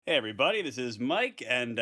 Hey everybody, this is Mike, and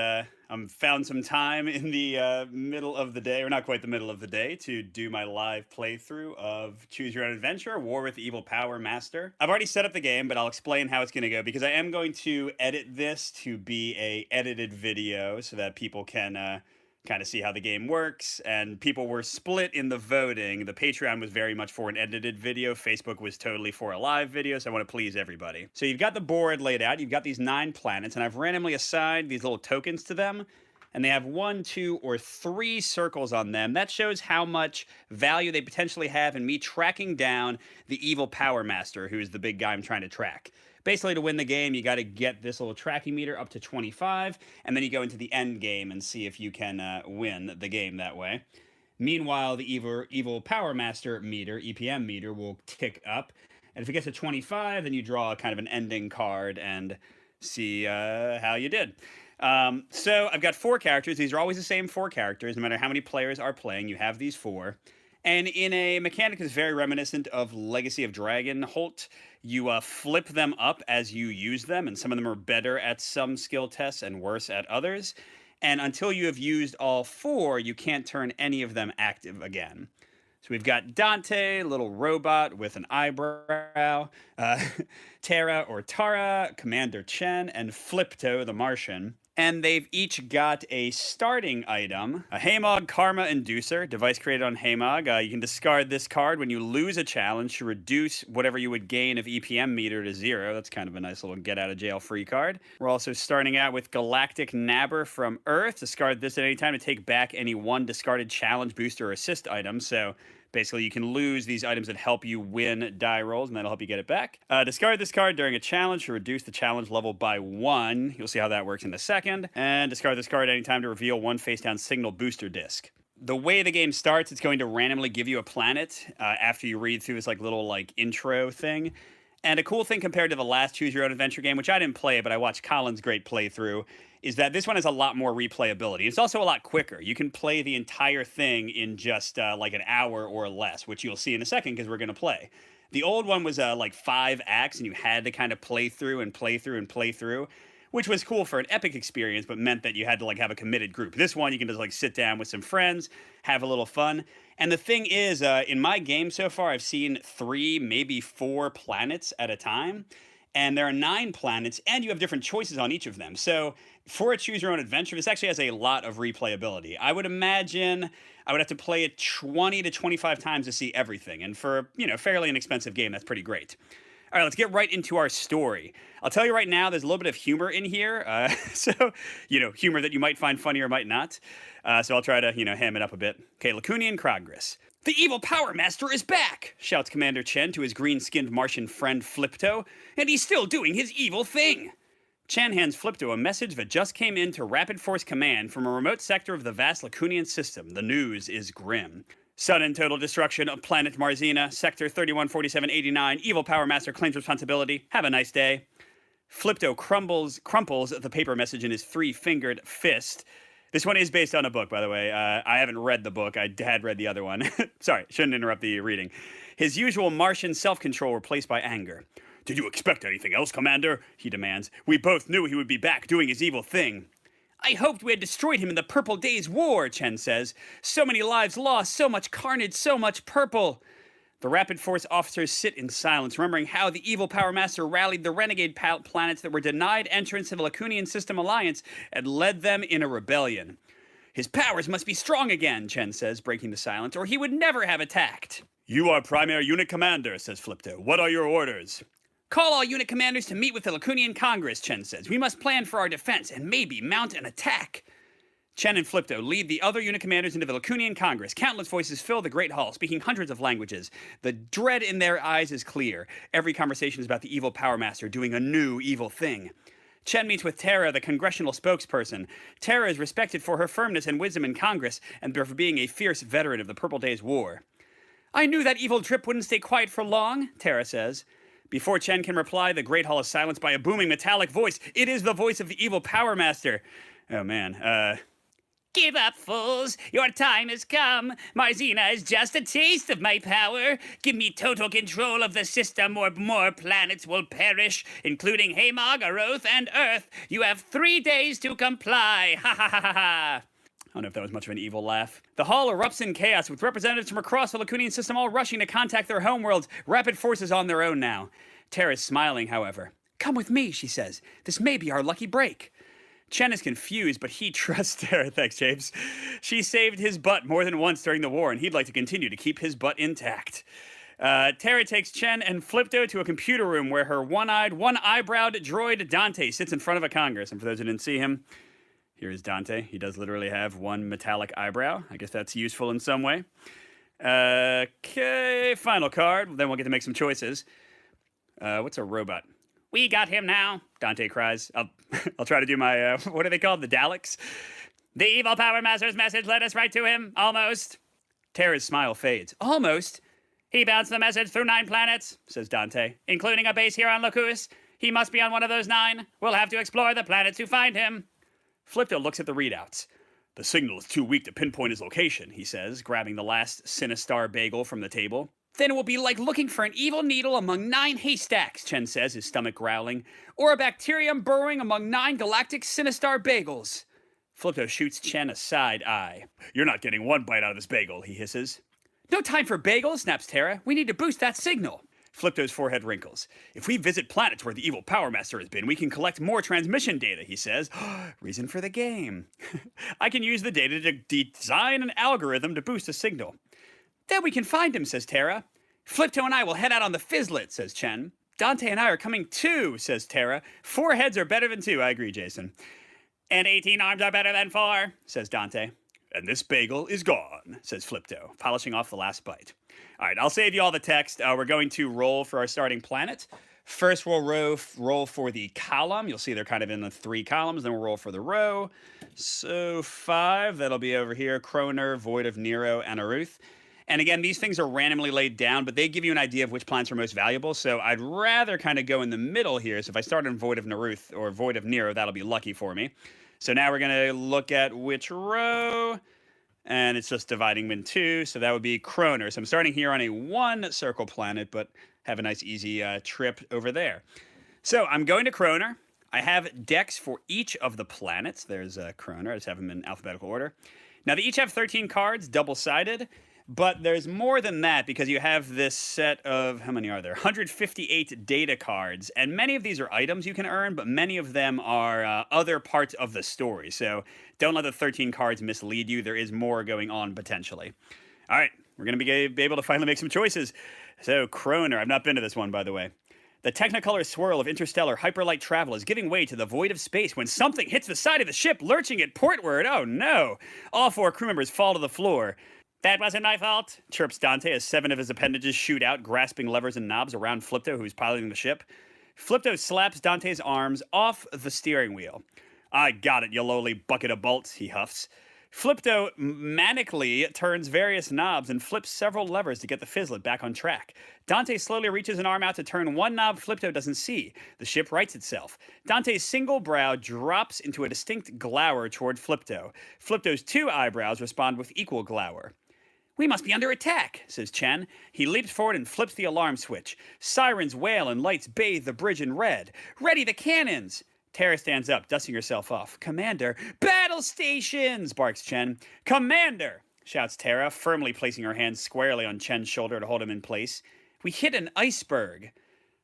I'm found some time in the middle of the day, or not quite the middle of the day, to do my live playthrough of Choose Your Own Adventure: War with the Evil Power Master. I've already set up the game, but I'll explain how it's going to go because I am going to edit this to be a edited video so that people can kind of see how the game works. And people were split in the voting. The Patreon was very much for an edited video. Facebook was totally for a live video. So I want to please everybody. So you've got the board laid out. You've got these 9 planets, and I've randomly assigned these little tokens to them. And they have 1, 2, or 3 circles on them. That shows how much value they potentially have in me tracking down the evil Power Master, who's the big guy I'm trying to track. Basically, to win the game, you got to get this little tracking meter up to 25, and then you go into the end game and see if you can win the game that way. Meanwhile, the evil Power Master meter, EPM meter, will tick up, and if it gets to 25, then you draw kind of an ending card and see how you did. So I've got 4 characters. These are always the same 4 characters, no matter how many players are playing. You have these 4. And in a mechanic that's very reminiscent of Legacy of Dragonholt, you flip them up as you use them, and some of them are better at some skill tests and worse at others. And until you have used all 4, you can't turn any of them active again. So we've got Dante, little robot with an eyebrow, Terra or Tara, Commander Chen, and Flipto, the Martian. And they've each got a starting item, a Haemog Karma Inducer, device created on Haemog. You can discard this card when you lose a challenge to reduce whatever you would gain of EPM meter to 0. That's kind of a nice little get-out-of-jail-free card. We're also starting out with Galactic Nabber from Earth. Discard this at any time to take back any 1 discarded challenge, booster, or assist item. So basically, you can lose these items that help you win die rolls, and that'll help you get it back. Discard this card during a challenge to reduce the challenge level by 1. You'll see how that works in a second. And discard this card anytime to reveal 1 face-down signal booster disc. The way the game starts, it's going to randomly give you a planet after you read through this little intro thing. And a cool thing compared to the last Choose Your Own Adventure game, which I didn't play, but I watched Colin's great playthrough, is that this one has a lot more replayability. It's also a lot quicker. You can play the entire thing in just an hour or less, which you'll see in a second because we're going to play. The old one was 5 acts, and you had to kind of play through and play through and play through, which was cool for an epic experience, but meant that you had to have a committed group. This one, you can just sit down with some friends, have a little fun. And the thing is, in my game so far, I've seen 3, maybe 4 planets at a time. And there are 9 planets, and you have different choices on each of them. So for a Choose Your Own Adventure, this actually has a lot of replayability. I would imagine I would have to play it 20 to 25 times to see everything. And for a fairly inexpensive game, that's pretty great. All right, let's get right into our story. I'll tell you right now, there's a little bit of humor in here. So, humor that you might find funny or might not. So I'll try to, ham it up a bit. Okay, Lacunian Progress. The evil Power Master is back, shouts Commander Chen to his green-skinned Martian friend Flipto, and he's still doing his evil thing. Chen hands Flipto a message that just came in to Rapid Force Command from a remote sector of the vast Lacunian system. The news is grim. Sudden total destruction of planet Marzina, Sector 314789. Evil Power Master claims responsibility. Have a nice day. Flipto crumples the paper message in his 3-fingered fist. This one is based on a book, by the way. I haven't read the book. I had read the other one. Sorry, shouldn't interrupt the reading. His usual Martian self-control replaced by anger. Did you expect anything else, Commander? He demands. We both knew he would be back doing his evil thing. I hoped we had destroyed him in the Purple Days War, Chen says. So many lives lost, so much carnage, so much purple. The Rapid Force officers sit in silence, remembering how the evil Power Master rallied the renegade planets that were denied entrance to the Lacunian System Alliance and led them in a rebellion. His powers must be strong again, Chen says, breaking the silence, or he would never have attacked. You are Primary Unit Commander, says Flipto. What are your orders? Call all unit commanders to meet with the Lacunian Congress, Chen says. We must plan for our defense and maybe mount an attack. Chen and Flipto lead the other unit commanders into the Lacunian Congress. Countless voices fill the Great Hall, speaking hundreds of languages. The dread in their eyes is clear. Every conversation is about the evil Power Master doing a new evil thing. Chen meets with Terra, the congressional spokesperson. Terra is respected for her firmness and wisdom in Congress, and for being a fierce veteran of the Purple Days War. I knew that evil trip wouldn't stay quiet for long, Terra says. Before Chen can reply, the Great Hall is silenced by a booming metallic voice. It is the voice of the evil Power Master. Oh man, Give up, fools! Your time has come! Marzina is just a taste of my power! Give me total control of the system or more planets will perish, including Hamog, Aroth, and Earth! You have 3 days to comply! Ha ha ha ha ha! I don't know if that was much of an evil laugh. The hall erupts in chaos, with representatives from across the Lacunian system all rushing to contact their homeworlds. Rapid forces on their own now. Terra's smiling, however. Come with me, she says. This may be our lucky break. Chen is confused, but he trusts Terra. Thanks, James. She saved his butt more than once during the war, and he'd like to continue to keep his butt intact. Terra takes Chen and Flipto to a computer room where her one-eyed, one-eyebrowed droid Dante sits in front of a Congress. And for those who didn't see him, here is Dante. He does literally have one metallic eyebrow. I guess that's useful in some way. Okay, final card. Then we'll get to make some choices. What's a robot? We got him now, Dante cries. I'll try to do my, what are they called? The Daleks? The evil Power Master's message led us right to him, almost. Terra's smile fades. Almost? He bounced the message through 9 planets, says Dante, including a base here on Lacus. He must be on one of those 9. We'll have to explore the planet to find him. Flipto looks at the readouts. The signal is too weak to pinpoint his location, he says, grabbing the last Sinistar bagel from the table. Then it will be like looking for an evil needle among 9 haystacks, Chen says, his stomach growling. Or a bacterium burrowing among 9 galactic Sinistar bagels. Flipto shoots Chen a side eye. You're not getting one bite out of this bagel, he hisses. No time for bagels, snaps Terra. We need to boost that signal. Flipto's forehead wrinkles. If we visit planets where the evil Power Master has been, we can collect more transmission data, he says. Reason for the game. I can use the data to design an algorithm to boost a signal. Then we can find him, says Terra. Flipto and I will head out on the Fizzlet, says Chen. Dante and I are coming too, says Terra. 4 heads are better than 2, I agree, Jason. And 18 arms are better than 4, says Dante. And this bagel is gone, says Flipto, polishing off the last bite. All right, I'll save you all the text. We're going to roll for our starting planet. First, we'll roll for the column. You'll see they're kind of in the 3 columns. Then we'll roll for the row. So 5, that'll be over here. Kroner, Void of Nero, and Aruth. And again, these things are randomly laid down, but they give you an idea of which planets are most valuable. So I'd rather kind of go in the middle here. So if I start in Void of Naruth or Void of Nero, that'll be lucky for me. So now we're going to look at which row. And it's just dividing in 2. So that would be Kroner. So I'm starting here on a 1 circle planet, but have a nice easy trip over there. So I'm going to Kroner. I have decks for each of the planets. There's Kroner. I just have them in alphabetical order. Now, they each have 13 cards, double-sided. But there's more than that because you have this set of, how many are there? 158 data cards. And many of these are items you can earn, but many of them are other parts of the story. So don't let the 13 cards mislead you. There is more going on potentially. All right, we're going to be able to finally make some choices. So Kroner, I've not been to this one, by the way. The technicolor swirl of interstellar hyperlight travel is giving way to the void of space when something hits the side of the ship, lurching it portward. Oh no! All 4 crew members fall to the floor. That wasn't my fault, chirps Dante as 7 of his appendages shoot out, grasping levers and knobs around Flipto, who's piloting the ship. Flipto slaps Dante's arms off the steering wheel. I got it, you lowly bucket of bolts, he huffs. Flipto manically turns various knobs and flips several levers to get the Fizzlet back on track. Dante slowly reaches an arm out to turn one knob Flipto doesn't see. The ship rights itself. Dante's single brow drops into a distinct glower toward Flipto. Flipto's 2 eyebrows respond with equal glower. We must be under attack, says Chen. He leaps forward and flips the alarm switch. Sirens wail and lights bathe the bridge in red. Ready the cannons! Terra stands up, dusting herself off. Commander, battle stations! Barks Chen. Commander! Shouts Terra, firmly placing her hands squarely on Chen's shoulder to hold him in place. We hit an iceberg.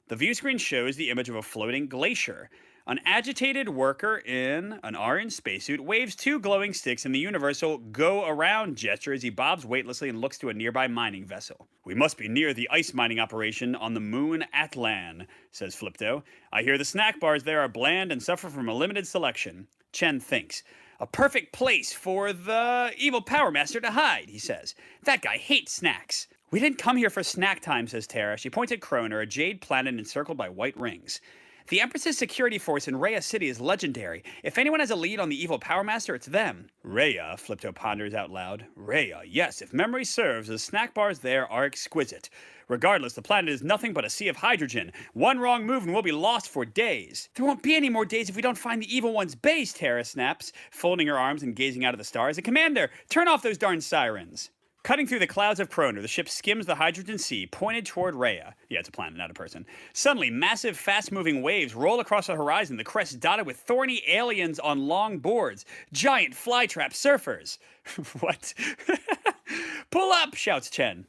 The view screen shows the image of a floating glacier. An agitated worker in an orange spacesuit waves 2 glowing sticks in the universal go-around gesture as he bobs weightlessly and looks to a nearby mining vessel. We must be near the ice mining operation on the moon Atlan, says Flipto. I hear the snack bars there are bland and suffer from a limited selection. Chen thinks. A perfect place for the evil Power Master to hide, he says. That guy hates snacks. We didn't come here for snack time, says Terra. She points at Kroner, a jade planet encircled by white rings. The Empress's security force in Rhea City is legendary. If anyone has a lead on the evil Power Master, it's them. Rhea, Flipto ponders out loud. Rhea, yes, if memory serves, the snack bars there are exquisite. Regardless, the planet is nothing but a sea of hydrogen. One wrong move and we'll be lost for days. There won't be any more days if we don't find the evil one's base, Terra snaps, folding her arms and gazing out at the stars. And Commander, turn off those darn sirens. Cutting through the clouds of Kroner, the ship skims the hydrogen sea, pointed toward Rhea. Yeah, it's a planet, not a person. Suddenly, massive, fast-moving waves roll across the horizon, the crest dotted with thorny aliens on long boards. Giant flytrap surfers. What? Pull up, shouts Chen.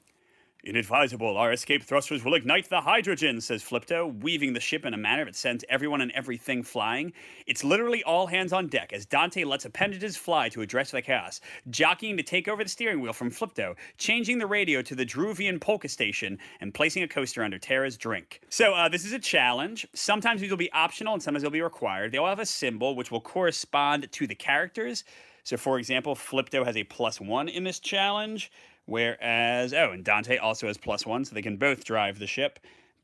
Inadvisable, our escape thrusters will ignite the hydrogen, says Flipto, weaving the ship in a manner that sends everyone and everything flying. It's literally all hands on deck as Dante lets appendages fly to address the chaos, jockeying to take over the steering wheel from Flipto, changing the radio to the Druvian polka station, and placing a coaster under Terra's drink. So this is a challenge. Sometimes these will be optional and sometimes they'll be required. They all have a symbol which will correspond to the characters. So for example, Flipto has a +1 in this challenge. Whereas, and Dante also has +1, so they can both drive the ship.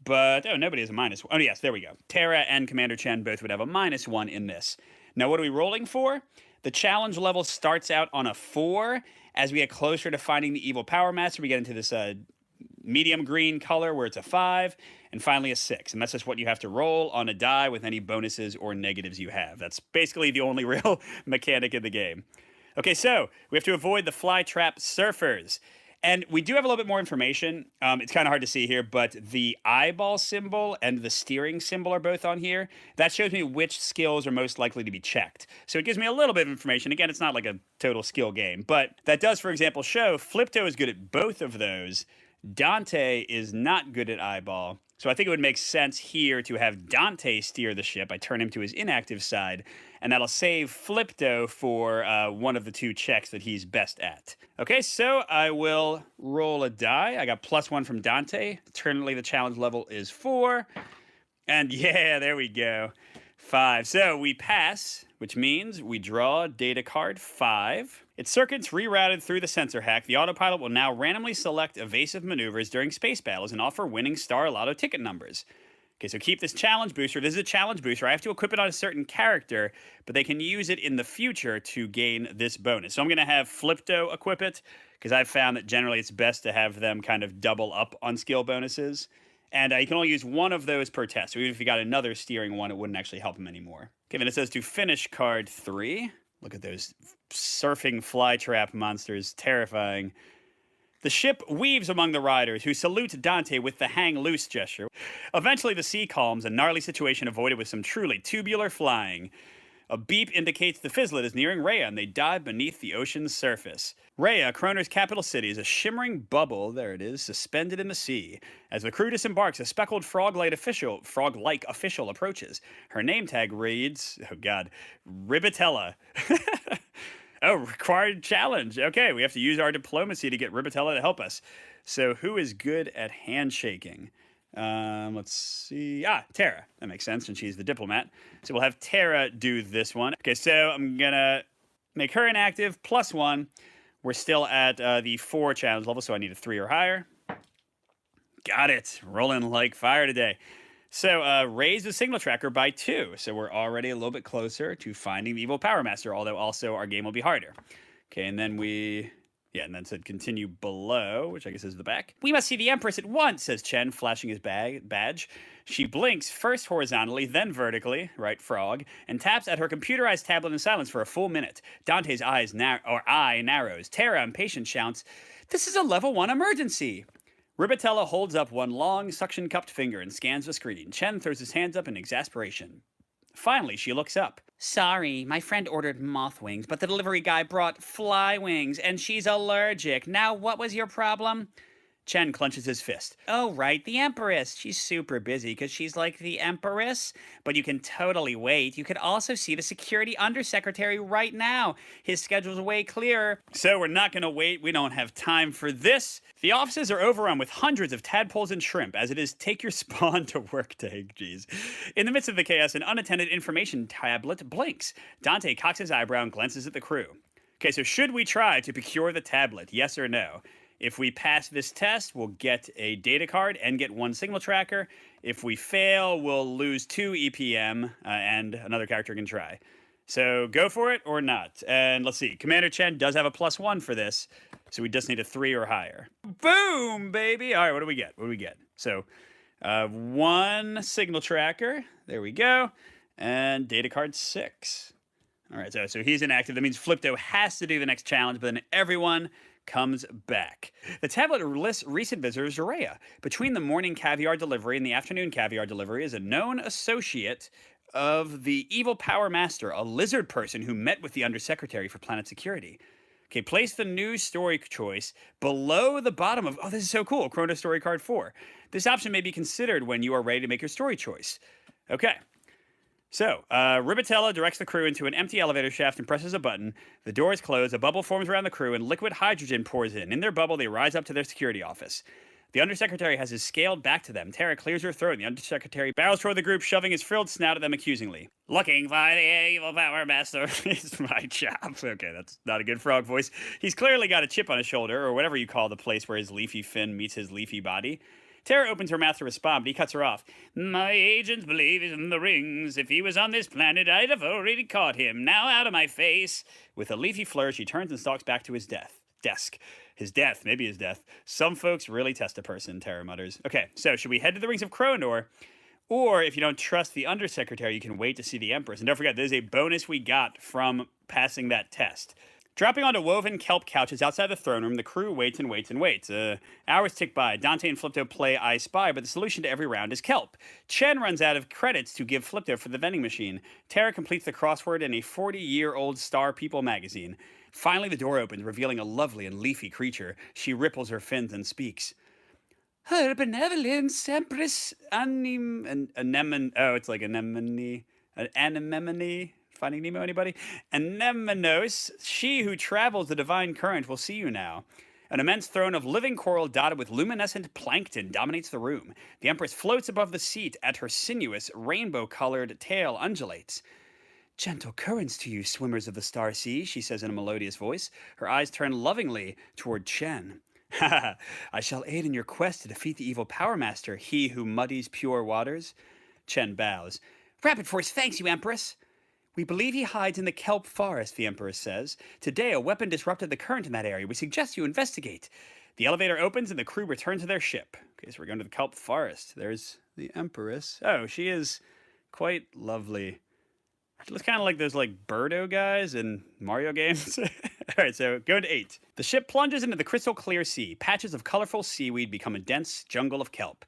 But, nobody has a -1. Oh, yes, there we go. Terra and Commander Chen both would have a -1 in this. Now, what are we rolling for? The challenge level starts out on a 4. As we get closer to finding the evil Power Master, we get into this medium green color where it's a 5, and finally a 6. And that's just what you have to roll on a die with any bonuses or negatives you have. That's basically the only real mechanic in the game. Okay, so we have to avoid the flytrap surfers. And we do have a little bit more information. It's kind of hard to see here, but the eyeball symbol and the steering symbol are both on here. That shows me which skills are most likely to be checked. So it gives me a little bit of information. Again, it's not like a total skill game, but that does, for example, show Flipto is good at both of those. Dante is not good at eyeball. So I think it would make sense here to have Dante steer the ship. I turn him to his inactive side, and that'll save Flipto for one of the 2 checks that he's best at. Okay, so I will roll a die. I got +1 from Dante. Currently, the challenge level is 4. And yeah, there we go. 5. So we pass, which means we draw data card 5. Its circuits rerouted through the sensor hack. The autopilot will now randomly select evasive maneuvers during space battles and offer winning Star Lotto ticket numbers. Okay, so keep this challenge booster. This is a challenge booster. I have to equip it on a certain character, but they can use it in the future to gain this bonus. So I'm going to have Flipto equip it, because I've found that generally it's best to have them kind of double up on skill bonuses. And you can only use one of those per test. So even if you got another steering one, it wouldn't actually help him anymore. Okay, then it says to finish card 3. Look at those surfing flytrap monsters. Terrifying. The ship weaves among the riders, who salute Dante with the hang loose gesture. Eventually the sea calms, a gnarly situation avoided with some truly tubular flying. A beep indicates the Fizzlet is nearing Rhea, and they dive beneath the ocean's surface. Rhea, Kroner's capital city, is a shimmering bubble, there it is, suspended in the sea. As the crew disembarks, a speckled frog-like official approaches. Her name tag reads, oh god, Ribitella. Oh, required challenge. Okay, we have to use our diplomacy to get Ribitella to help us. So who is good at handshaking? Let's see. Terra. That makes sense, and she's the diplomat. So we'll have Terra do this one. Okay, so I'm gonna make her inactive, +1. We're still at the 4 challenge level, so I need a 3 or higher. Got it. Rolling like fire today. So raise the signal tracker by 2. So we're already a little bit closer to finding the evil Power Master, although also our game will be harder. Okay, and then and then said continue below, which I guess is the back. We must see the Empress at once, says Chen, flashing his badge. She blinks, first horizontally, then vertically, right frog, and taps at her computerized tablet in silence for a full minute. Dante's eye narrows. Terra, impatient, shouts, "This is a level 1 emergency!" Ribitella holds up one long, suction-cupped finger and scans the screen. Chen throws his hands up in exasperation. Finally, she looks up. "Sorry, my friend ordered moth wings, but the delivery guy brought fly wings, and she's allergic. Now, what was your problem?" Chen clenches his fist. "Oh, right, the Empress. She's super busy because she's like the Empress. But you can totally wait. You could also see the security undersecretary right now. His schedule's way clearer." So we're not going to wait. We don't have time for this. The offices are overrun with hundreds of tadpoles and shrimp, as it is take your spawn to work day. Jeez. In the midst of the chaos, an unattended information tablet blinks. Dante cocks his eyebrow and glances at the crew. Okay, so should we try to procure the tablet? Yes or no? If we pass this test, we'll get a data card and get 1 signal tracker. If we fail, we'll lose 2 EPM and another character can try. So go for it or not. And let's see, Commander Chen does have a +1 for this, so we just need a 3 or higher. Boom, baby! All right, what do we get? What do we get? So 1 signal tracker, there we go, and data card 6. All right, so he's inactive. That means Flipto has to do the next challenge, but then everyone comes back. The tablet lists recent visitors to Rhea. Between the morning caviar delivery and the afternoon caviar delivery is a known associate of the Evil Power Master, a lizard person who met with the Undersecretary for Planet Security. Okay, place the new story choice below the bottom of, oh, this is so cool, Chrono Story Card 4. This option may be considered when you are ready to make your story choice. Okay. So, Ribatello directs the crew into an empty elevator shaft and presses a button. The doors close, a bubble forms around the crew, and liquid hydrogen pours in. In their bubble, they rise up to their security office. The Undersecretary has his scaled back to them. Tara clears her throat, and the Undersecretary barrels toward the group, shoving his frilled snout at them accusingly. Looking for the Evil Power Master is my job. Okay, that's not a good frog voice. He's clearly got a chip on his shoulder, or whatever you call the place where his leafy fin meets his leafy body. Tara opens her mouth to respond, but he cuts her off. My agents believe he's in the rings. If he was on this planet, I'd have already caught him. Now out of my face. With a leafy flourish, he turns and stalks back to his desk. His death, maybe his death. Some folks really test a person, Tara mutters. Okay, so should we head to the Rings of Kronor? Or if you don't trust the Undersecretary, you can wait to see the Empress. And don't forget, there's a bonus we got from passing that test. Dropping onto woven kelp couches outside the throne room, the crew waits and waits and waits. Hours tick by. Dante and Flipto play I Spy, but the solution to every round is kelp. Chen runs out of credits to give Flipto for the vending machine. Tara completes the crossword in a 40-year-old Star People magazine. Finally, the door opens, revealing a lovely and leafy creature. She ripples her fins and speaks. Her benevolence, Empress Anemone. Oh, it's like anemone. Anemone. Finding Nemo, anybody? Anemonos, she who travels the divine current will see you now. An immense throne of living coral dotted with luminescent plankton dominates the room. The Empress floats above the seat and her sinuous, rainbow-colored tail undulates. Gentle currents to you, swimmers of the star sea, she says in a melodious voice. Her eyes turn lovingly toward Chen. Ha ha! I shall aid in your quest to defeat the evil Power Master, he who muddies pure waters. Chen bows. Rapid Force thanks you, Empress. We believe he hides in the kelp forest, the Empress says. Today, a weapon disrupted the current in that area. We suggest you investigate. The elevator opens and the crew return to their ship. Okay, so we're going to the kelp forest. There's the Empress. Oh, she is quite lovely. She looks kind of like those Birdo guys in Mario games. All right, so go to 8. The ship plunges into the crystal clear sea. Patches of colorful seaweed become a dense jungle of kelp.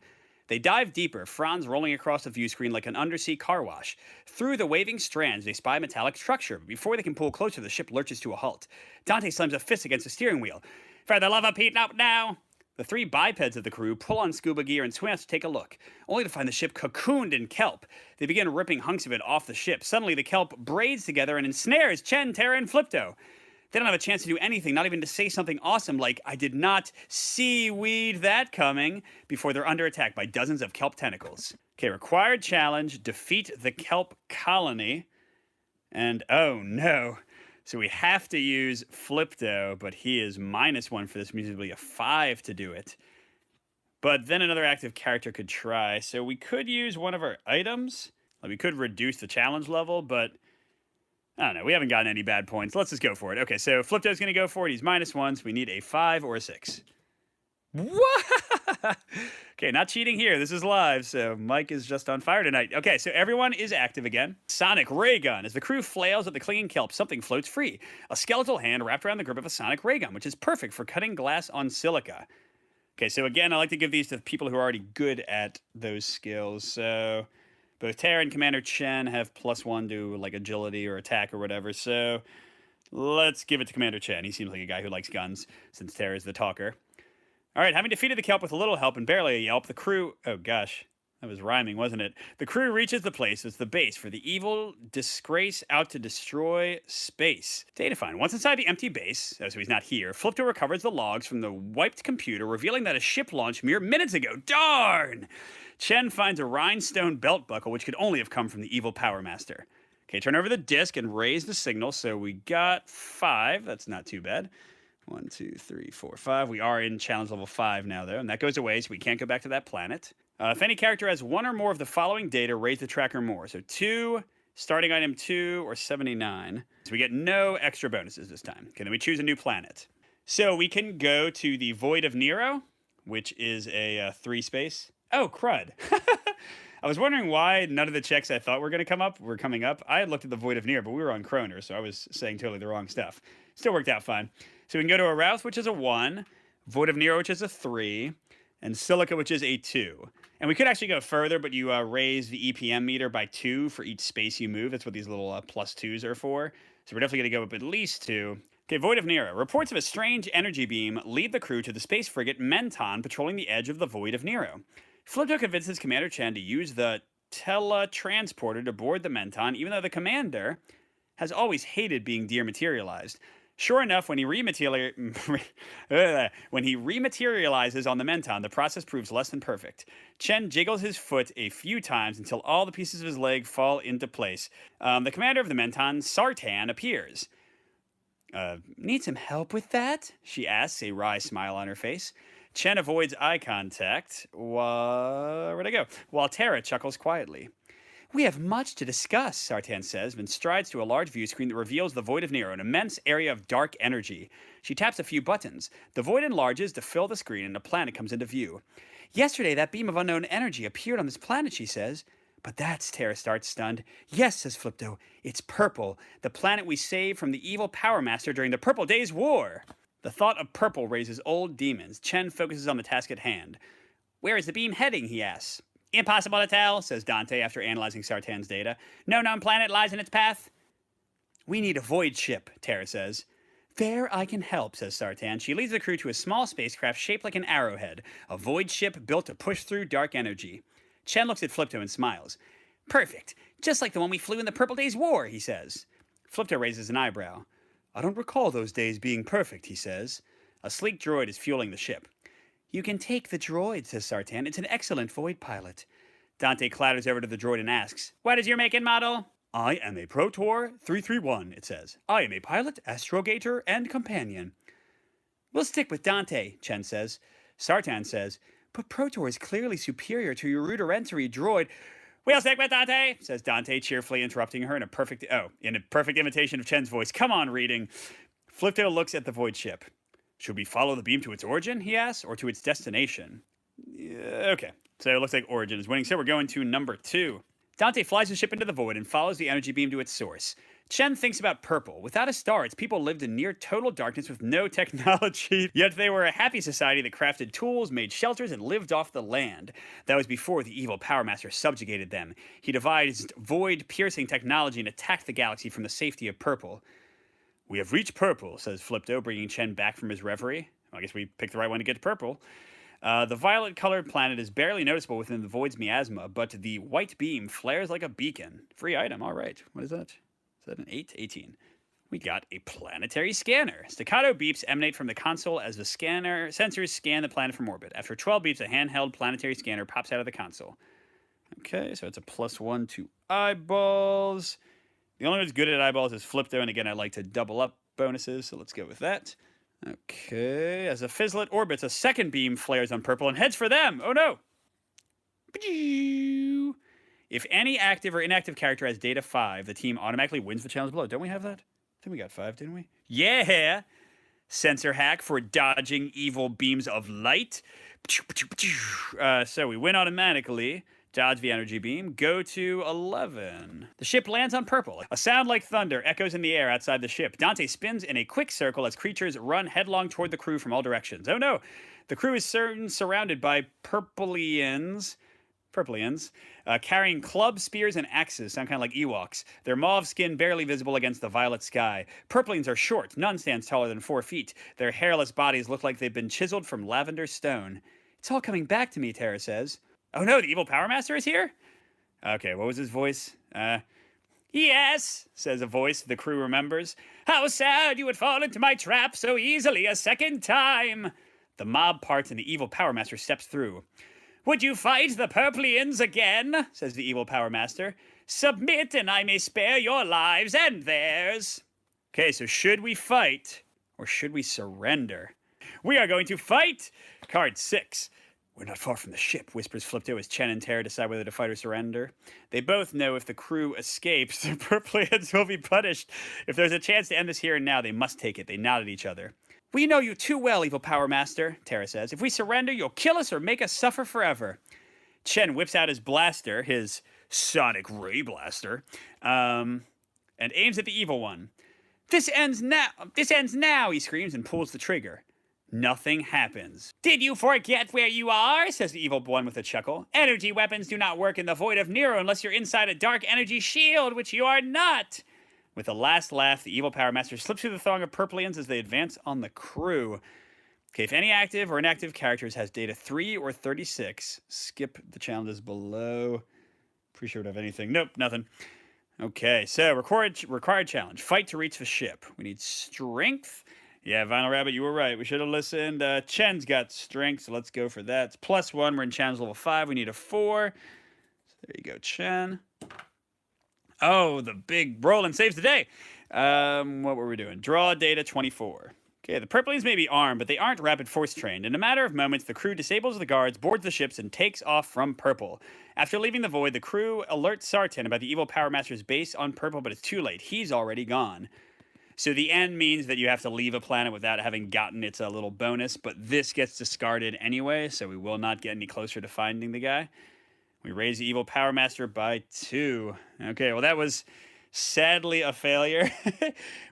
They dive deeper, fronds rolling across the view screen like an undersea car wash. Through the waving strands, they spy a metallic structure, but before they can pull closer, the ship lurches to a halt. Dante slams a fist against the steering wheel. For the love of Pete, up now! The 3 bipeds of the crew pull on scuba gear and swim out to take a look, only to find the ship cocooned in kelp. They begin ripping hunks of it off the ship. Suddenly, the kelp braids together and ensnares Chen, Tara, and Flipto. They don't have a chance to do anything, not even to say something awesome like, I did not seaweed that coming, before they're under attack by dozens of kelp tentacles. Okay, required challenge, defeat the kelp colony. And oh no. So we have to use Flipto, but he is -1 for this, means it'll be a 5 to do it. But then another active character could try. So we could use one of our items. Like we could reduce the challenge level, but I don't know. We haven't gotten any bad points. Let's just go for it. Okay, so Flipto's going to go for it. He's -1, so we need a 5 or a 6. What? Okay, not cheating here. This is live, so Mike is just on fire tonight. Okay, so everyone is active again. Sonic ray gun. As the crew flails at the clinging kelp, something floats free. A skeletal hand wrapped around the grip of a sonic ray gun, which is perfect for cutting glass on silica. Okay, so again, I like to give these to people who are already good at those skills. So both Tara and Commander Chen have +1 to like agility or attack or whatever. So let's give it to Commander Chen. He seems like a guy who likes guns, since Tara's the talker. All right, having defeated the kelp with a little help and barely a yelp, the crew... Oh, gosh. That was rhyming, wasn't it? The crew reaches the place that's the base for the evil disgrace out to destroy space. Data find. Once inside the empty base, so he's not here, Flipto recovers the logs from the wiped computer, revealing that a ship launched mere minutes ago. Darn! Chen finds a rhinestone belt buckle, which could only have come from the evil Power Master. Okay, turn over the disc and raise the signal, so we got 5. That's not too bad. 1, 2, 3, 4, 5. We are in challenge level 5 now, though, and that goes away, so we can't go back to that planet. If any character has one or more of the following data, raise the tracker more. So 2, starting item 2, or 79. So we get no extra bonuses this time. Okay, then we choose a new planet. So we can go to the Void of Nero, which is a 3 space. Oh, crud. I was wondering why none of the checks I thought were going to come up were coming up. I had looked at the Void of Nero, but we were on Kroner, so I was saying totally the wrong stuff. Still worked out fine. So we can go to a Routh, which is a 1, Void of Nero, which is a 3, and Silica, which is a 2. And we could actually go further, but you raise the EPM meter by 2 for each space you move. That's what these little +2s are for. So we're definitely going to go up at least 2. Okay, Void of Nero. Reports of a strange energy beam lead the crew to the space frigate Menton patrolling the edge of the Void of Nero. Flipto convinces Commander Chen to use the teletransporter to board the Menton, even though the commander has always hated being dematerialized. Sure enough, when he rematerializes on the Menton, the process proves less than perfect. Chen jiggles his foot a few times until all the pieces of his leg fall into place. The commander of the Menton, Sartan, appears. Need some help with that? She asks, a wry smile on her face. Chen avoids eye contact. Where'd I go? While Terra chuckles quietly. We have much to discuss, Sartan says, then strides to a large view screen that reveals the Void of Nero, an immense area of dark energy. She taps a few buttons. The void enlarges to fill the screen, and a planet comes into view. Yesterday, that beam of unknown energy appeared on this planet, she says. But that's, Terra starts, stunned. Yes, says Flipto. It's purple, the planet we saved from the evil Power Master during the Purple Days War. The thought of purple raises old demons. Chen focuses on the task at hand. Where is the beam heading, he asks. Impossible to tell, says Dante after analyzing Sartan's data. No known planet lies in its path. We need a void ship, Terra says. There I can help, says Sartan. She leads the crew to a small spacecraft shaped like an arrowhead, a void ship built to push through dark energy. Chen looks at Flipto and smiles. Perfect, just like the one we flew in the Purple Days War, he says. Flipto raises an eyebrow. I don't recall those days being perfect, he says. A sleek droid is fueling the ship. You can take the droid, says Sartan. It's an excellent void pilot. Dante clatters over to the droid and asks, What is your make and model? I am a Protor 331, it says. I am a pilot, astrogator, and companion. We'll stick with Dante, Chen says. Sartan says, But Protor is clearly superior to your rudimentary droid. We'll stick with Dante, says Dante, cheerfully interrupting her in a perfect imitation of Chen's voice. Come on, reading. Flipto looks at the void ship. Should we follow the beam to its origin, he asks, or to its destination? Okay, so it looks like origin is winning, so we're going to number 2. Dante flies the ship into the void and follows the energy beam to its source. Chen thinks about purple. Without a star, its people lived in near total darkness with no technology. Yet they were a happy society that crafted tools, made shelters, and lived off the land. That was before the evil Power Master subjugated them. He devised void-piercing technology and attacked the galaxy from the safety of purple. We have reached purple, says Flipto, bringing Chen back from his reverie. Well, I guess we picked the right one to get to purple. The violet-colored planet is barely noticeable within the void's miasma, but the white beam flares like a beacon. Free item, all right. What is that? Is that an 8? 18. We got a planetary scanner. Staccato beeps emanate from the console as the sensors scan the planet from orbit. After 12 beeps, a handheld planetary scanner pops out of the console. Okay, so it's a +1 to eyeballs. The only one who's good at eyeballs is Flipto, and again, I like to double up bonuses, so let's go with that. Okay, as a fizzlet orbits, a second beam flares on purple and heads for them. Oh no! If any active or inactive character has data 5, the team automatically wins the challenge below. Don't we have that? I think we got 5, didn't we? Yeah! Sensor hack for dodging evil beams of light. So we win automatically. Dodge the energy beam. Go to 11. The ship lands on purple. A sound like thunder echoes in the air outside the ship. Dante spins in a quick circle as creatures run headlong toward the crew from all directions. Oh no! The crew is surrounded by purplians, carrying clubs, spears, and axes, sound kind of like Ewoks. Their mauve skin barely visible against the violet sky. Purplians are short. None stands taller than 4 feet. Their hairless bodies look like they've been chiseled from lavender stone. It's all coming back to me, Terra says. Oh no, the evil Power Master is here? Okay, what was his voice? Yes, says a voice the crew remembers. How sad you would fall into my trap so easily a second time. The mob parts and the evil Power Master steps through. Would you fight the Purplians again? Says the evil Power Master. Submit and I may spare your lives and theirs. Okay, so should we fight or should we surrender? We are going to fight! Card 6. We're not far from the ship, whispers Flipto as Chen and Terra decide whether to fight or surrender. They both know if the crew escapes, the Purplians will be punished. If there's a chance to end this here and now, they must take it. They nod at each other. We know you too well, Evil Power Master, Terra says. If we surrender, you'll kill us or make us suffer forever. Chen whips out his blaster, his Sonic Ray Blaster, and aims at the evil one. This ends now, he screams and pulls the trigger. Nothing happens. Did you forget where you are? Says the evil one with a chuckle. Energy weapons do not work in the void of Nero unless you're inside a dark energy shield, which you are not. With a last laugh, the evil Power Master slips through the throng of Purplians as they advance on the crew. Okay, if any active or inactive characters has data 3 or 36, skip the challenges below. Pretty sure we don't have anything. Nope, nothing. Okay, so required challenge. Fight to reach the ship. We need strength. Yeah, Vinyl Rabbit, you were right. We should have listened. Chen's got strength, so let's go for that. It's +1. We're in challenge level 5. We need a 4. So there you go, Chen. Oh, the big Roland saves the day. What were we doing? Draw data 24. Okay, the Purplians may be armed, but they aren't rapid force trained. In a matter of moments, the crew disables the guards, boards the ships, and takes off from Purple. After leaving the void, the crew alerts Sartan about the evil Power Master's base on Purple, but it's too late. He's already gone. So the end means that you have to leave a planet without having gotten its little bonus, but this gets discarded anyway, so we will not get any closer to finding the guy. We raise the evil Power Master by 2. Okay, well that was sadly a failure.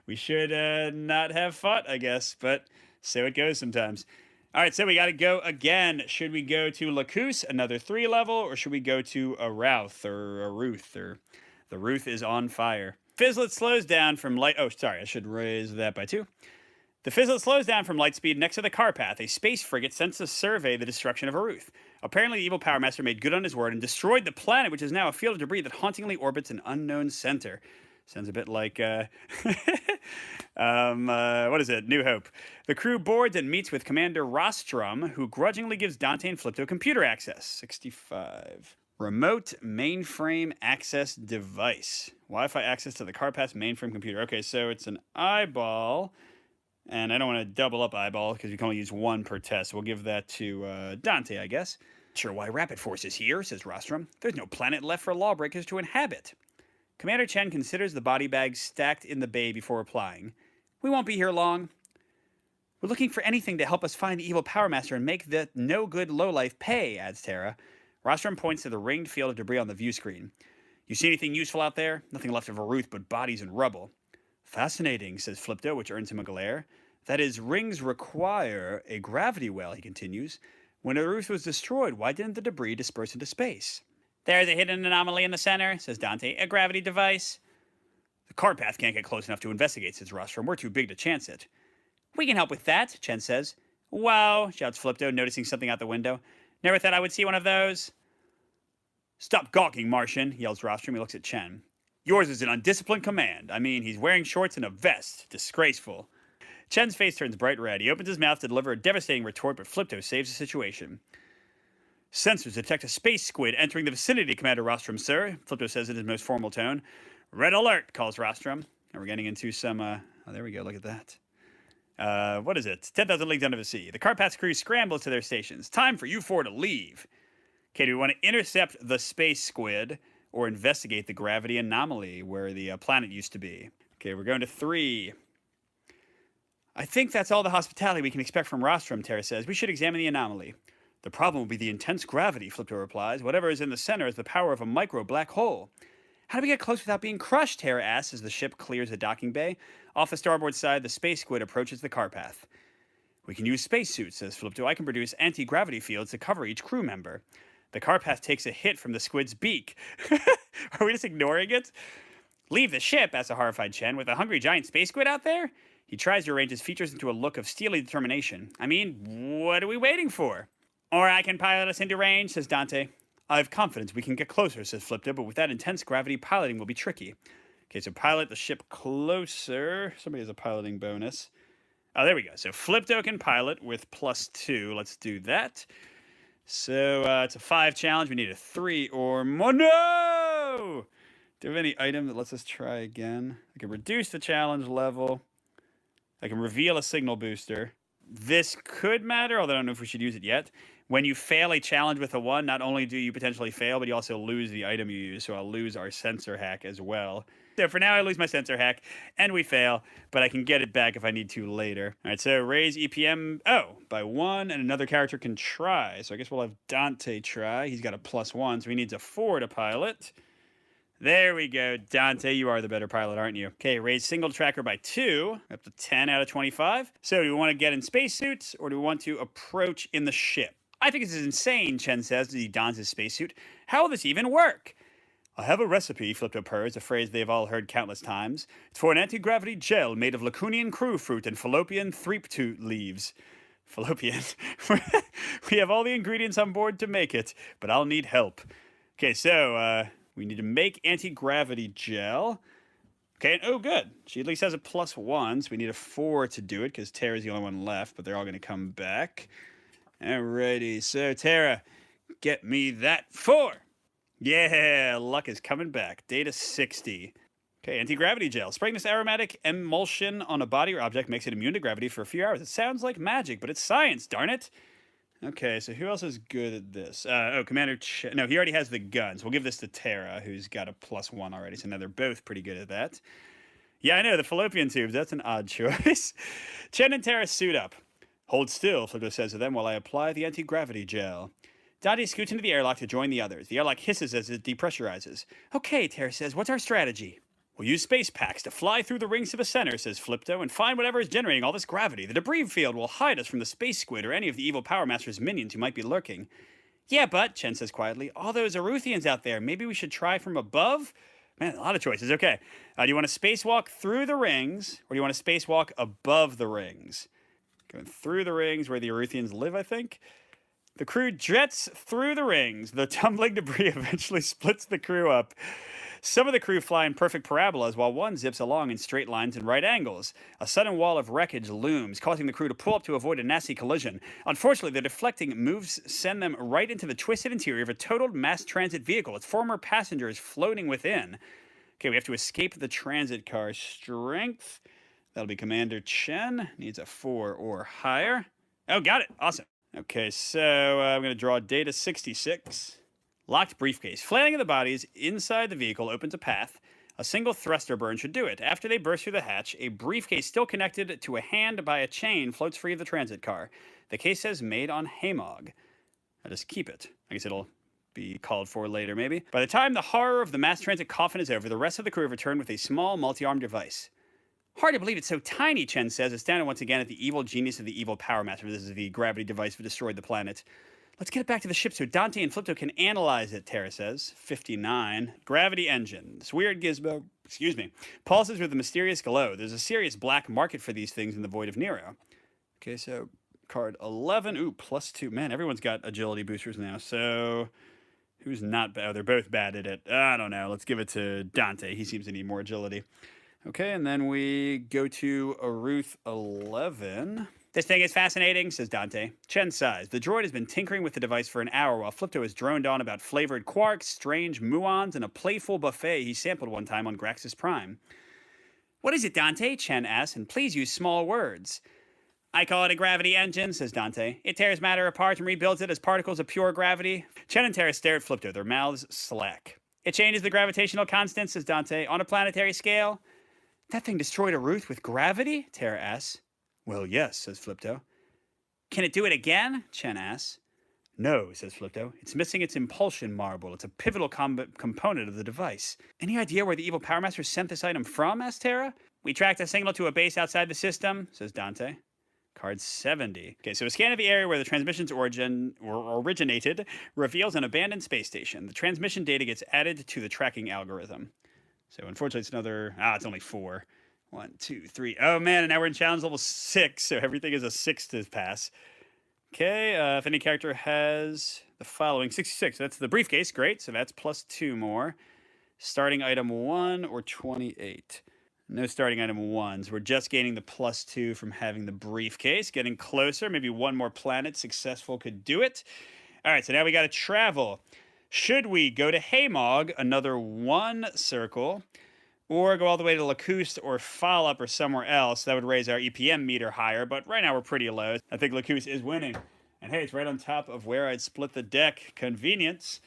We should not have fought, I guess, but so it goes sometimes. All right, so we got to go again. Should we go to Lacus, another 3 level, or should we go to a Routh or a Ruth? Or the Ruth is on fire. Fizzlet slows down from light... Oh, sorry, I should raise that by 2. The Fizzlet slows down from light speed next to the Carpath. A space frigate sends to survey the destruction of a Ruth. Apparently, the evil Power Master made good on his word and destroyed the planet, which is now a field of debris that hauntingly orbits an unknown center. Sounds a bit like, what is it? New Hope. The crew boards and meets with Commander Rostrum, who grudgingly gives Dante and Flipto computer access. 65. Remote mainframe access device. Wi-Fi access to the Carpath mainframe computer. Okay, so it's an eyeball. And I don't want to double up eyeball because you can only use 1 per test. We'll give that to Dante, I guess. Sure why Rapid Force is here, says Rostrum. There's no planet left for lawbreakers to inhabit. Commander Chen considers the body bags stacked in the bay before replying. We won't be here long. We're looking for anything to help us find the evil Power Master and make the no-good lowlife pay, adds Terra. Rostrum points to the ringed field of debris on the view screen. You see anything useful out there? Nothing left of a Ruth but bodies and rubble. Fascinating, says Flipto, which earns him a glare. That is, rings require a gravity well, he continues. When a Ruth was destroyed, why didn't the debris disperse into space? There's a hidden anomaly in the center, says Dante. A gravity device. The Carpath can't get close enough to investigate, says Rostrum. We're too big to chance it. We can help with that, Chen says. Wow, shouts Flipto, noticing something out the window. Never thought I would see one of those. Stop gawking, Martian, yells Rostrum. He looks at Chen. Yours is an undisciplined command. I mean, he's wearing shorts and a vest. Disgraceful. Chen's face turns bright red. He opens his mouth to deliver a devastating retort, but Flipto saves the situation. Sensors detect a space squid entering the vicinity, Commander Rostrum, sir, Flipto says in his most formal tone. Red alert, calls Rostrum. And we're getting into some, oh, there we go, look at that. What is it? 10,000 leagues under the sea. The Carpath's crew scrambles to their stations. Time for you 4 to leave. Okay, do we want to intercept the space squid or investigate the gravity anomaly where the planet used to be? Okay, we're going to 3. I think that's all the hospitality we can expect from Rostrum, Terra says. We should examine the anomaly. The problem will be the intense gravity, Flipto replies. Whatever is in the center is the power of a micro black hole. How do we get close without being crushed, Terra asks as the ship clears the docking bay. Off the starboard side, the space squid approaches the Carpath. We can use spacesuits, says Flipto. I can produce anti-gravity fields to cover each crew member. The Carpath takes a hit from the squid's beak. Are we just ignoring it? Leave the ship, asks a horrified Chen. With a hungry giant space squid out there? He tries to arrange his features into a look of steely determination. I mean, what are we waiting for? Or I can pilot us into range, says Dante. I have confidence we can get closer, says Flipto, but with that intense gravity, piloting will be tricky. Okay, so pilot the ship closer. Somebody has a piloting bonus. Oh, there we go. So Flipto can pilot with +2. Let's do that. So it's a 5 challenge. We need a 3 or more. No! Do we have any item that lets us try again? I can reduce the challenge level. I can reveal a signal booster. This could matter, although I don't know if we should use it yet. When you fail a challenge with a 1, not only do you potentially fail, but you also lose the item you use, so I'll lose our sensor hack as well. So for now, I lose my sensor hack, and we fail, but I can get it back if I need to later. All right, so raise EPM, by 1, and another character can try. So I guess we'll have Dante try. He's got a +1, so he needs a 4 to pilot. There we go. Dante, you are the better pilot, aren't you? Okay, raise single tracker by 2, up to 10 out of 25. So do we want to get in spacesuits, or do we want to approach in the ship? I think this is insane, Chen says as he dons his spacesuit. How will this even work? I have a recipe, Flipto purrs, a phrase they've all heard countless times. It's for an anti-gravity gel made of Lacunian crew fruit and fallopian threeptoot leaves. Fallopian. We have all the ingredients on board to make it, but I'll need help. Okay, so, we need to make anti-gravity gel. Okay, oh good. She at least has a +1, so we need a 4 to do it, because Tara's the only one left, but they're all going to come back. Alrighty, so Tara, get me that 4. Yeah, luck is coming back. Data 60. Okay, anti-gravity gel. Spraying this aromatic emulsion on a body or object makes it immune to gravity for a few hours. It sounds like magic, but it's science, darn it. Okay, so who else is good at this? Commander no, he already has the guns. We'll give this to Tara, who's got a +1 already, so now they're both pretty good at that. Yeah, I know, the fallopian tubes, that's an odd choice. Chen and Tara suit up. Hold still, Flido says to them, while I apply the anti-gravity gel. Dante scoots into the airlock to join the others. The airlock hisses as it depressurizes. Okay, Tara says, what's our strategy? We'll use space packs to fly through the rings to the center, says Flipto, and find whatever is generating all this gravity. The debris field will hide us from the space squid or any of the evil Power Master's minions who might be lurking. Yeah, but, Chen says quietly, all those Aruthians out there, maybe we should try from above? Man, a lot of choices. Okay. Do you want to spacewalk through the rings, or do you want to spacewalk above the rings? Going through the rings where the Aruthians live, I think. The crew jets through the rings. The tumbling debris eventually splits the crew up. Some of the crew fly in perfect parabolas, while one zips along in straight lines and right angles. A sudden wall of wreckage looms, causing the crew to pull up to avoid a nasty collision. Unfortunately, the deflecting moves send them right into the twisted interior of a totaled mass transit vehicle, its former passengers floating within. Okay, we have to escape the transit car. Strength. That'll be Commander Chen. Needs a 4 or higher. Oh, got it. Awesome. Okay, so I'm going to draw data 66. Locked briefcase. Flailing of the bodies inside the vehicle opens a path. A single thruster burn should do it. After they burst through the hatch, a briefcase still connected to a hand by a chain floats free of the transit car. The case says made on Hamog. I'll just keep it. I guess it'll be called for later, maybe. By the time the horror of the mass transit coffin is over, the rest of the crew have returned with a small multi-armed device. Hard to believe it's so tiny, Chen says, astounded once again at the evil genius of the evil Power Master. This is the gravity device that destroyed the planet. Let's get it back to the ship so Dante and Flipto can analyze it, Tara says. 59. Gravity engine. This weird gizmo, pulses with a mysterious glow. There's a serious black market for these things in the Void of Nero. Okay, so card 11. Ooh, +2. Man, everyone's got agility boosters now. So who's not bad? Oh, they're both bad at it. I don't know. Let's give it to Dante. He seems to need more agility. Okay, and then we go to Aruth 11. This thing is fascinating, says Dante. Chen sighs. The droid has been tinkering with the device for an hour while Flipto has droned on about flavored quarks, strange muons, and a playful buffet he sampled one time on Graxus Prime. What is it, Dante? Chen asks, and please use small words. I call it a gravity engine, says Dante. It tears matter apart and rebuilds it as particles of pure gravity. Chen and Tara stare at Flipto, their mouths slack. It changes the gravitational constant, says Dante, on a planetary scale. That thing destroyed a Ruth with gravity? Tara asks. Well, yes, says Flipto. Can it do it again? Chen asks. No, says Flipto. It's missing its impulsion marble. It's a pivotal component of the device. Any idea where the evil Power Master sent this item from? Asks Tara. We tracked a signal to a base outside the system, says Dante. Card 70. Okay, so a scan of the area where the transmission's originated reveals an abandoned space station. The transmission data gets added to the tracking algorithm. So unfortunately, it's another... it's only 4. 1, 2, 3. Oh, man, and now we're in challenge level 6, so everything is a 6 to pass. Okay, if any character has the following... 66, that's the briefcase. Great, so that's +2 more. Starting item 1 or 28. No starting item 1s. We're just gaining the +2 from having the briefcase. Getting closer. Maybe one more planet successful could do it. All right, so now we got to travel. Should we go to Hamog, another 1 circle, or go all the way to Lacouste or Follop or somewhere else. That would raise our EPM meter higher, but right now we're pretty low. I think Lacouste is winning. And hey, it's right on top of where I'd split the deck. Convenience.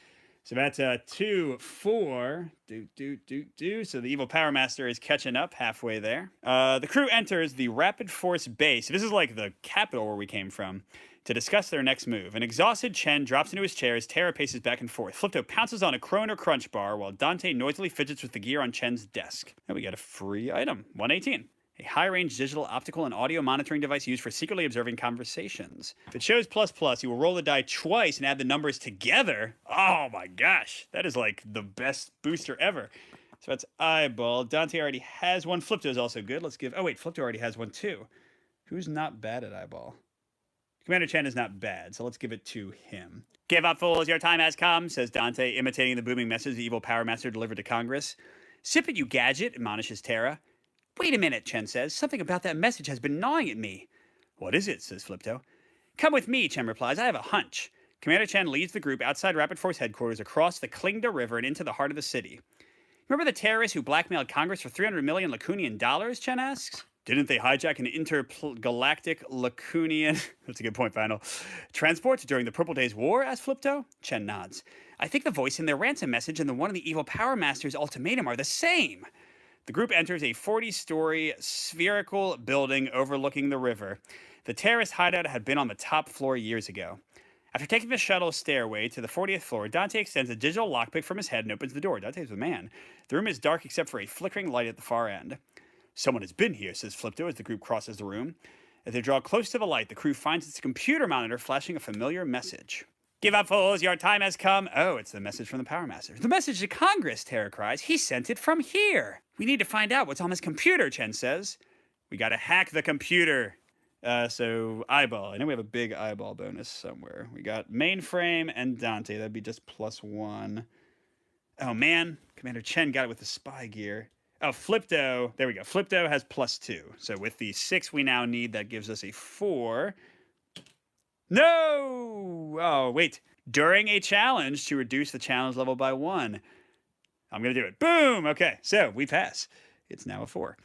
So that's 2, 4. So the Evil Power Master is catching up halfway there. The crew enters the Rapid Force base. This is like the capital where we came from, to discuss their next move. An exhausted Chen drops into his chair as Terra paces back and forth. Flipto pounces on a Kroner Crunch bar while Dante noisily fidgets with the gear on Chen's desk. And we got a free item, 118. A high-range digital, optical, and audio monitoring device used for secretly observing conversations. If it shows ++, you will roll the die twice and add the numbers together. Oh my gosh, that is like the best booster ever. So that's Eyeball. Dante already has one. Flipto is also good. Let's give... Oh wait, Flipto already has one too. Who's not bad at Eyeball? Commander Chen is not bad, so let's give it to him. Give up, fools, your time has come, says Dante, imitating the booming message the Evil Power Master delivered to Congress. Sip it, you gadget, admonishes Terra. Wait a minute, Chen says. Something about that message has been gnawing at me. What is it, says Flipto. Come with me, Chen replies. I have a hunch. Commander Chen leads the group outside Rapid Force headquarters across the Klingda River and into the heart of the city. Remember the terrorists who blackmailed Congress for 300 million Lacunian dollars, Chen asks. Didn't they hijack an intergalactic Lacunian, that's a good point, Final, transport during the Purple Days War, asked Flipto? Chen nods. I think the voice in their ransom message and the one in the Evil Power Master's ultimatum are the same. The group enters a 40-story spherical building overlooking the river. The terrorist hideout had been on the top floor years ago. After taking the shuttle stairway to the 40th floor, Dante extends a digital lockpick from his head and opens the door. Dante's the man. The room is dark except for a flickering light at the far end. Someone has been here, says Flipto as the group crosses the room. As they draw close to the light, the crew finds its computer monitor flashing a familiar message. Give up, fools, your time has come. Oh, it's the message from the Power Master. The message to Congress, Terra cries. He sent it from here. We need to find out what's on his computer, Chen says. We gotta hack the computer. So Eyeball. I know we have a big Eyeball bonus somewhere. We got Mainframe and Dante. That'd be just +1. Oh, man. Commander Chen got it with the spy gear. Oh, Flipto. There we go. Flipto has +2. So with the 6 we now need, that gives us a 4. No! Oh, wait. During a challenge to reduce the challenge level by 1. I'm going to do it. Boom! Okay, so we pass. It's now a 4.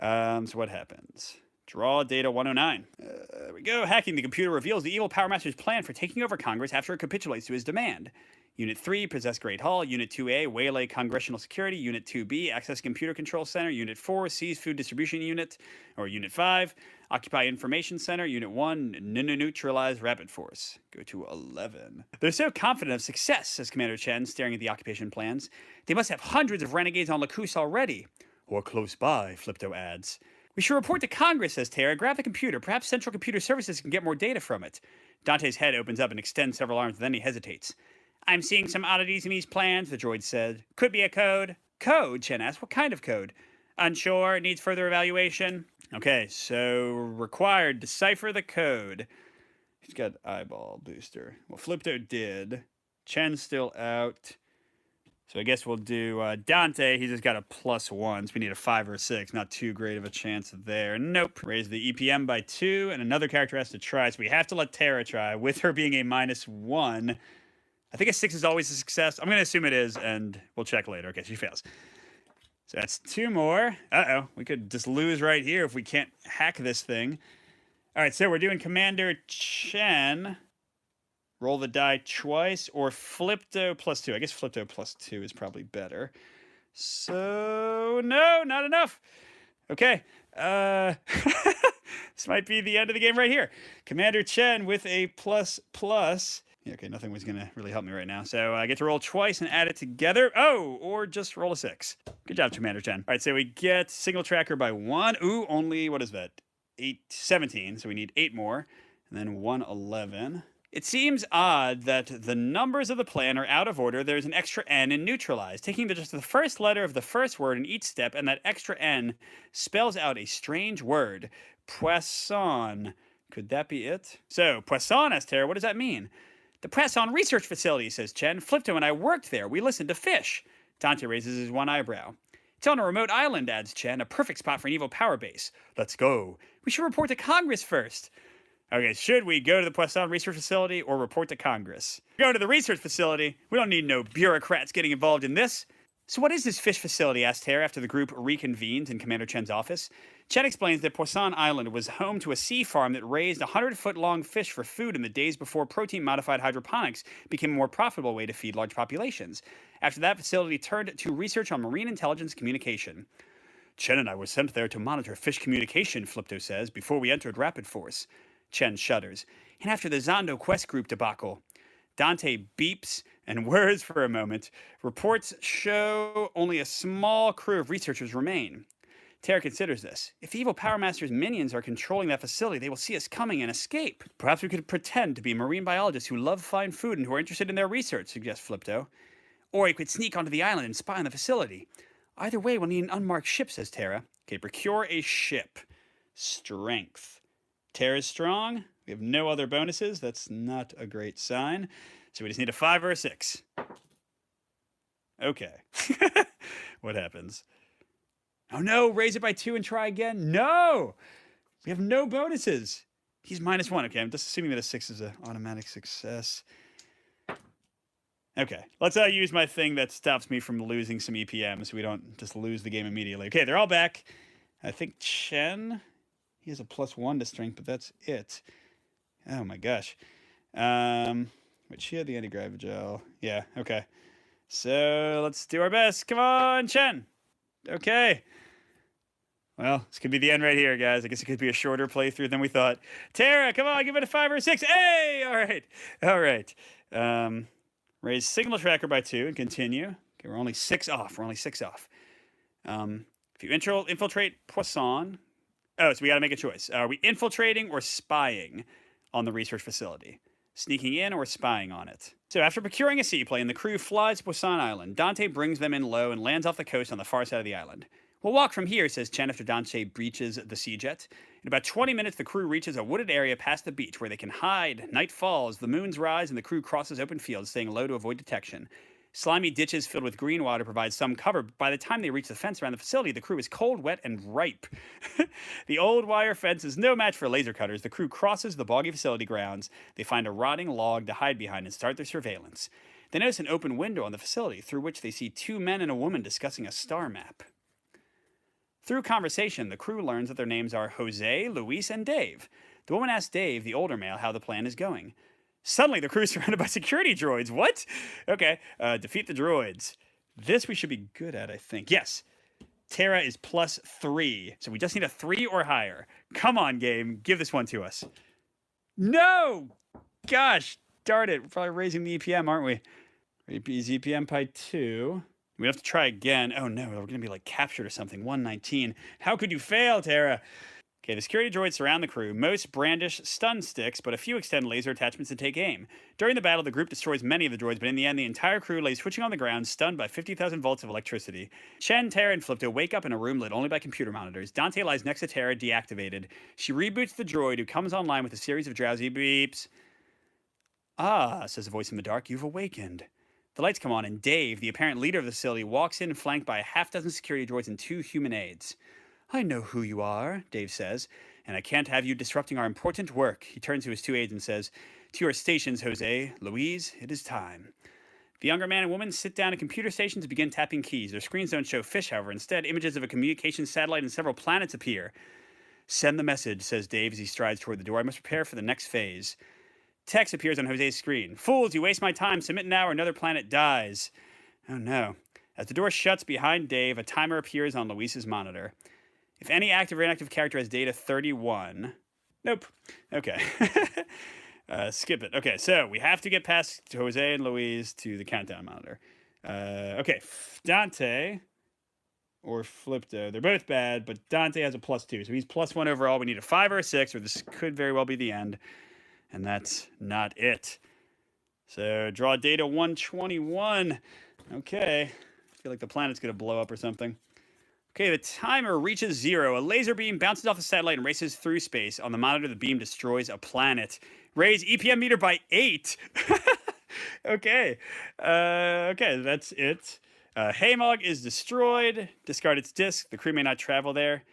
So what happens? Draw data 109. There we go. Hacking the computer reveals the Evil Power Master's plan for taking over Congress after it capitulates to his demand. Unit 3, possess Great Hall. Unit 2A, waylay Congressional Security. Unit 2B, access Computer Control Center. Unit 4, seize Food Distribution Unit. Or Unit 5, occupy Information Center. Unit 1, neutralize Rapid Force. Go to 11. They're so confident of success, says Commander Chen, staring at the occupation plans. They must have hundreds of renegades on Lacouste already. Or close by, Flipto adds. We should report to Congress, says Terra. Grab the computer. Perhaps Central Computer Services can get more data from it. Dante's head opens up and extends several arms, then he hesitates. I'm seeing some oddities in these plans, the droid said. Could be a code. Code? Chen asked. What kind of code? Unsure. Needs further evaluation. Okay, so required. Decipher the code. He's got Eyeball booster. Well, Flipto did. Chen's still out. So I guess we'll do Dante. He's just got a +1, so we need a 5 or a 6. Not too great of a chance there. Nope. Raise the EPM by 2, and another character has to try, so we have to let Terra try, with her being a -1. I think a 6 is always a success. I'm going to assume it is, and we'll check later. Okay, she fails. So that's 2 more. Uh-oh. We could just lose right here if we can't hack this thing. All right, so we're doing Commander Chen. Roll the die twice, or Flipto +2. I guess Flipto +2 is probably better. So, no, not enough. Okay. This might be the end of the game right here. Commander Chen with a ++. Yeah, okay, nothing was going to really help me right now. So I get to roll twice and add it together. Oh, or just roll a 6. Good job, Commander Chen. All right, so we get single tracker by 1. Ooh, only, what is that? 17. So we need 8 more. And then 111. It seems odd that the numbers of the plan are out of order. There's an extra N in neutralize, taking just the first letter of the first word in each step, and that extra N spells out a strange word. Poisson. Could that be it? So, Poisson, asked Terra, what does that mean? The Poisson Research Facility, says Chen. Flipto and I worked there. We listened to fish. Dante raises his one eyebrow. It's on a remote island, adds Chen. A perfect spot for an evil power base. Let's go. We should report to Congress first. Okay, should we go to the Poisson Research Facility or report to Congress? Go to the research facility. We don't need no bureaucrats getting involved in this. So what is this fish facility, asked Tara after the group reconvened in Commander Chen's office. Chen explains that Poisson Island was home to a sea farm that raised 100-foot-long fish for food in the days before protein-modified hydroponics became a more profitable way to feed large populations. After that, facility turned to research on marine intelligence communication. Chen and I were sent there to monitor fish communication, Flipto says, before we entered Rapid Force. Chen shudders. And after the Zondo Quest Group debacle. Dante beeps and whirs for a moment. Reports show only a small crew of researchers remain. Tara considers this. If the evil Power Master's minions are controlling that facility, they will see us coming and escape. Perhaps we could pretend to be marine biologists who love fine food and who are interested in their research, suggests Flipto. Or we could sneak onto the island and spy on the facility. Either way, we'll need an unmarked ship, says Tara. Okay, procure a ship. Strength. Tara's strong. We have no other bonuses. That's not a great sign. So we just need a 5 or a 6. Okay. What happens? Oh no, raise it by 2 and try again. No! We have no bonuses. He's -1. Okay, I'm just assuming that a 6 is an automatic success. Okay, let's use my thing that stops me from losing some EPM so we don't just lose the game immediately. Okay, they're all back. I think Chen, he has a +1 to strength, but that's it. Oh my gosh. But she had the anti-grav gel. Yeah, okay. So let's do our best. Come on, Chen. Okay. Well, this could be the end right here, guys. I guess it could be a shorter playthrough than we thought. Tara, come on, give it a 5 or a 6. Hey! All right. All right. Raise signal tracker by 2 and continue. Okay, we're only 6 off. We're only 6 off. If you infiltrate Poisson... Oh, so we got to make a choice. Are we infiltrating or spying on the research facility? Sneaking in or spying on it? So after procuring a seaplane, the crew flies to Poisson Island. Dante brings them in low and lands off the coast on the far side of the island. We'll walk from here, says Chen after Dante breaches the sea jet. In about 20 minutes, the crew reaches a wooded area past the beach where they can hide. Night falls, the moons rise, and the crew crosses open fields, staying low to avoid detection. Slimy ditches filled with green water provide some cover, but by the time they reach the fence around the facility, the crew is cold, wet, and ripe. The old wire fence is no match for laser cutters. The crew crosses the boggy facility grounds. They find a rotting log to hide behind and start their surveillance. They notice an open window on the facility, through which they see 2 men and a woman discussing a star map. Through conversation, the crew learns that their names are Jose, Luis, and Dave. The woman asks Dave, the older male, how the plan is going. Suddenly, the crew is surrounded by security droids. What? Okay, defeat the droids. This we should be good at, I think. Yes. Tara is +3, so we just need a 3 or higher. Come on, game. Give this one to us. No! Gosh, darn it. We're probably raising the EPM, aren't we? Raise EPM by 2. We have to try again. Oh no, we're going to be like captured or something. 119. How could you fail, Tara? Okay, the security droids surround the crew. Most brandish stun sticks, but a few extend laser attachments and take aim. During the battle, the group destroys many of the droids, but in the end, the entire crew lays twitching on the ground, stunned by 50,000 volts of electricity. Chen, Tara, and Flipto wake up in a room lit only by computer monitors. Dante lies next to Tara, deactivated. She reboots the droid, who comes online with a series of drowsy beeps. Ah, says a voice in the dark, you've awakened. The lights come on, and Dave, the apparent leader of the facility, walks in flanked by a half-dozen security droids and 2 human aides. I know who you are, Dave says, and I can't have you disrupting our important work. He turns to his 2 aides and says, to your stations, Jose. Louise, it is time. The younger man and woman sit down at computer stations and begin tapping keys. Their screens don't show fish, however. Instead, images of a communications satellite and several planets appear. Send the message, says Dave as he strides toward the door. I must prepare for the next phase. Text appears on Jose's screen. Fools, you waste my time. Submit now or another planet dies. Oh no. As the door shuts behind Dave, a timer appears on Luis's monitor. If any active or inactive character has data 31... Nope. Okay. Skip it. Okay, so we have to get past Jose and Luis to the countdown monitor. Okay, Dante or Flipto. They're both bad, but Dante has a +2, so he's +1 overall. We need a 5 or a 6, or this could very well be the end. And that's not it. So draw data 121. Okay. I feel like the planet's going to blow up or something. Okay, the timer reaches 0. A laser beam bounces off the satellite and races through space. On the monitor, the beam destroys a planet. Raise EPM meter by 8. Okay. Okay, that's it. Haymog is destroyed. Discard its disc. The crew may not travel there.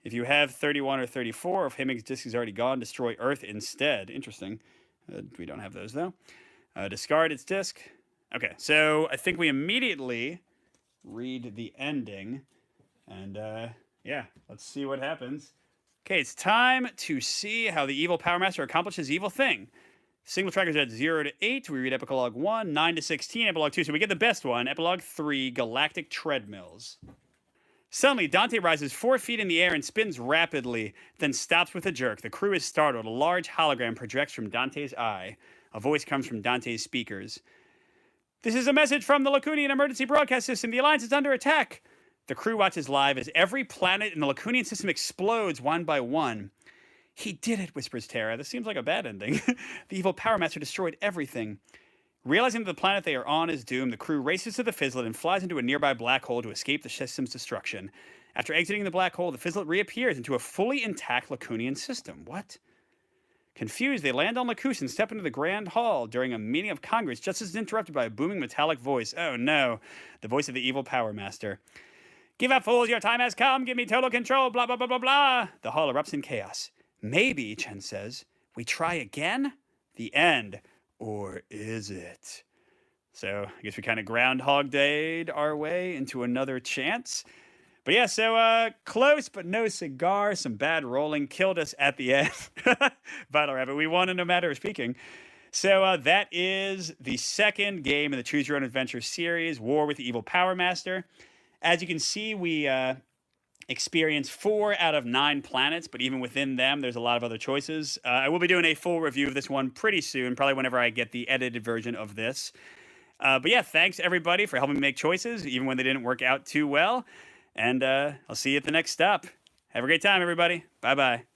If you have 31 or 34, if Haymog's disc is already gone, destroy Earth instead. Interesting. We don't have those, though. Discard its disc. Okay, so I think we immediately read the ending. And yeah, let's see what happens. Okay, it's time to see how the evil Power Master accomplishes evil thing. Single trackers at 0 to 8. We read Epilogue 1, 9 to 16, Epilogue 2. So we get the best one. Epilogue 3, Galactic Treadmills. Suddenly, Dante rises 4 feet in the air and spins rapidly, then stops with a jerk. The crew is startled. A large hologram projects from Dante's eye. A voice comes from Dante's speakers. This is a message from the Lacunian Emergency Broadcast System. The Alliance is under attack. The crew watches live as every planet in the Lacunian system explodes one by one. He did it, whispers Terra. This seems like a bad ending. The evil Power Master destroyed everything. Realizing that the planet they are on is doomed, the crew races to the Fizzlet and flies into a nearby black hole to escape the system's destruction. After exiting the black hole, the Fizzlet reappears into a fully intact Lacunian system. What? Confused, they land on Lacus and step into the Grand Hall during a meeting of Congress, just as interrupted by a booming metallic voice. Oh no, the voice of the evil Power Master. Give up, fools, your time has come, give me total control, blah, blah, blah, blah, blah. The hall erupts in chaos. Maybe, Chen says, we try again? The end. Or is it? So, I guess we kind of Groundhog Day'd our way into another chance. But yeah, so close but no cigar, some bad rolling, killed us at the end. Battle Rabbit, we won in a matter of speaking. So that is the second game in the Choose Your Own Adventure series, War with the Evil Power Master. As you can see, we experience 4 out of 9 planets, but even within them, there's a lot of other choices. I will be doing a full review of this one pretty soon, probably whenever I get the edited version of this. But yeah, thanks everybody for helping me make choices, even when they didn't work out too well. And I'll see you at the next stop. Have a great time, everybody. Bye-bye.